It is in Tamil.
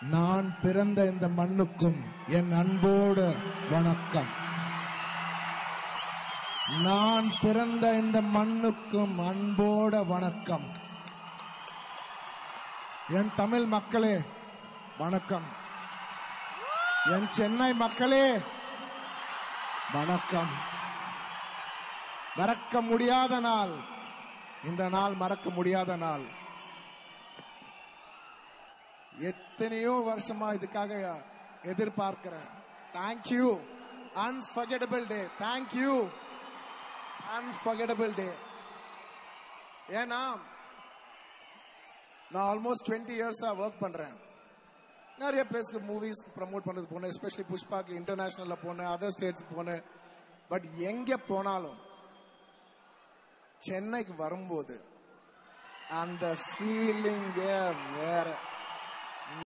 நான் பிறந்த இந்த மண்ணுக்கும் என் அன்போடு வணக்கம். நான் பிறந்த இந்த மண்ணுக்கும் அன்போட வணக்கம். என் தமிழ் மக்களே வணக்கம். என் சென்னை மக்களே வணக்கம். மறக்க முடியாத நாள் இந்த நாள், மறக்க முடியாத நாள். எத்தனையோ வருஷமா இதுக்காக எதிர்பார்க்கிறேன். தேங்க்யூ, அன்ஃபர்கெட்டபிள் டே. தேங்க்யூ, அன்ஃபர்கெட்டபிள் டே. ஏன்னா நான் ஆல்மோஸ்ட் 20 இயர்ஸா ஒர்க் பண்றேன். நிறைய பிளேஸ்க்கு மூவிஸ் ப்ரமோட் பண்றது போனேன், எஸ்பெஷலி புஷ்பாக்கு இன்டர்நேஷனல்ல போனேன், அதர் ஸ்டேட்ஸ் போனேன். பட் எங்க போனாலும் சென்னைக்கு வரும்போது அந்த ஃபீலிங் வேற.